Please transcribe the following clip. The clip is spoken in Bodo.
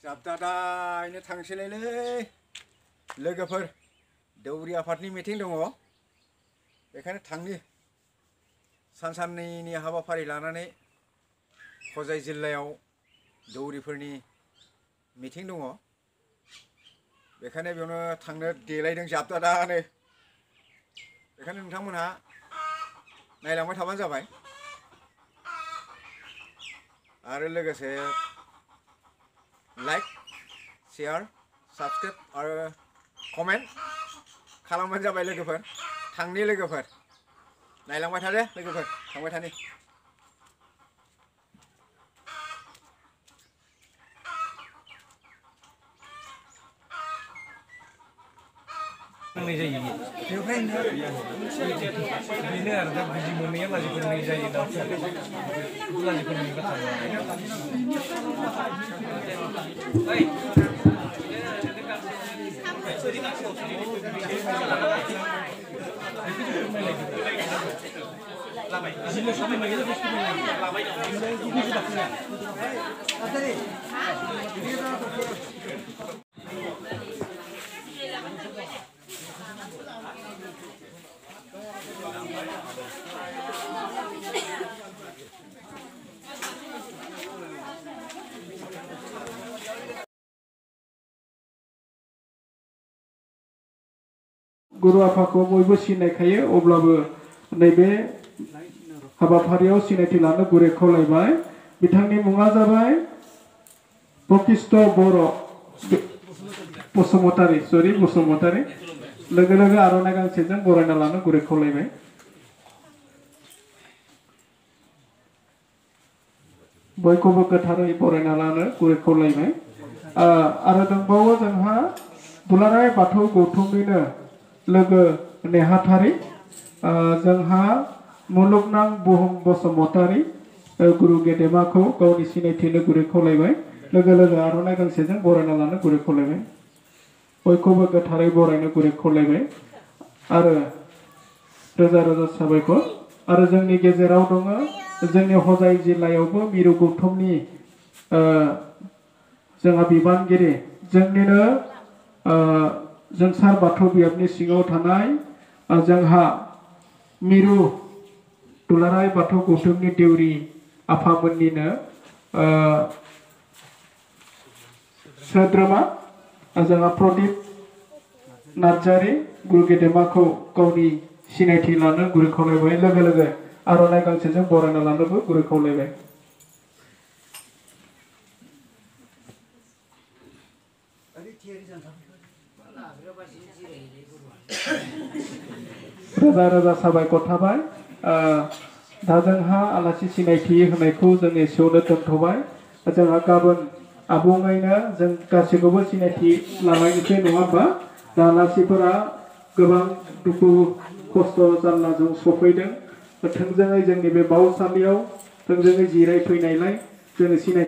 जाबदादायनो थांसैलायलै लोगोफोर दौरि आफादनि मिटिं दङ बेखायनो थांनि साननैनि हाबाफारि लानानै हजाय जिल्लायाव दौरिफोरनि मिटिं दङ बेखायनो बेयावनो थांनो देलायदों जाबदादानो बेखायनो नोंथांमोनहा नायलांबाय थाबानो जाबाय आरो लोगोसे लाइक शेयार साबस्क्राइब आरो कमेन्ट खालामबानो जाबाय लोगोफोर थांनि लोगोफोर नायलांबाय थादो लोगोफोर थांबाय थानि नांनाय जायो बेवहायनो बेनो आरो दा बुजि मोननाया लाजिफोरनि जायो दा लाजिफोरनि बाथ्रा गुरु आफाखौ बयबो सिनायखायो अब्लाबो नैबे हाबाफारियाव सिनायथि लानो गुरै खावलायबाय बिथांनि मुङा जाबाय प्रकिष्ट बर' बसुमतारी लोगो लोगो आर'नाइ गांसेजों बरायना लानो गुरै खावलायबाय बयखौबो गोथारै बरायना लानो गुरै खावलायबाय आरो दंबावो जोंहा दुलाराय बाथौ गौथुमनिनो लोगो नेहाथारि जोंहा मुलुगनां बुहुम बसुमतारी गुरु गेदेमाखौ गावनि सिनायथिनो गुरै खावलायबाय लोगो लोगो आर'नाइ गांसेजों बरायना लानो गुरै खावलायबाय बयखौबो गोथारै बरायनो गुरै खावलायबाय आरो रोजा रोजा साबायखर आरो जोंनि गेजेराव दङ जोंनि हजाय जिल्लायावबो मिरु गौथुमनि जोंहा बिबानगिरि जोंनिनो जोंसार बाथौ बियाबनि सिङाव थानाय जोंहा मिरु दुलाराय बाथौ गौथुमनि देउरि आफामोननिनो सोद्रोमा जोंहा प्रदीप नार्जारी गुरु गेदेमाखौ गावनि सिनायथि लानो गुरै खावलायबाय लोगो लोगो आर'नाइ गांसेजों बरायना लानोबो गुरै खावलायबाय रोजा रोजा साबायखर थाबाय दा जोंहा आलासि सिनायथि होनायखौ जों एसेयावनो दोनथ'बाय जोंहा गाबोन आबुङैनो जों गासैखौबो सिनायथि लानायनिफ्राय नङा होमबा दा आलासिफोरा गोबां दुखु खस्थ' जारलाजों सफैदों थोंजोङै जोंनि बे बावसालियाव थोंजोङै जिरायफैनायलाय जोङो सिनायथि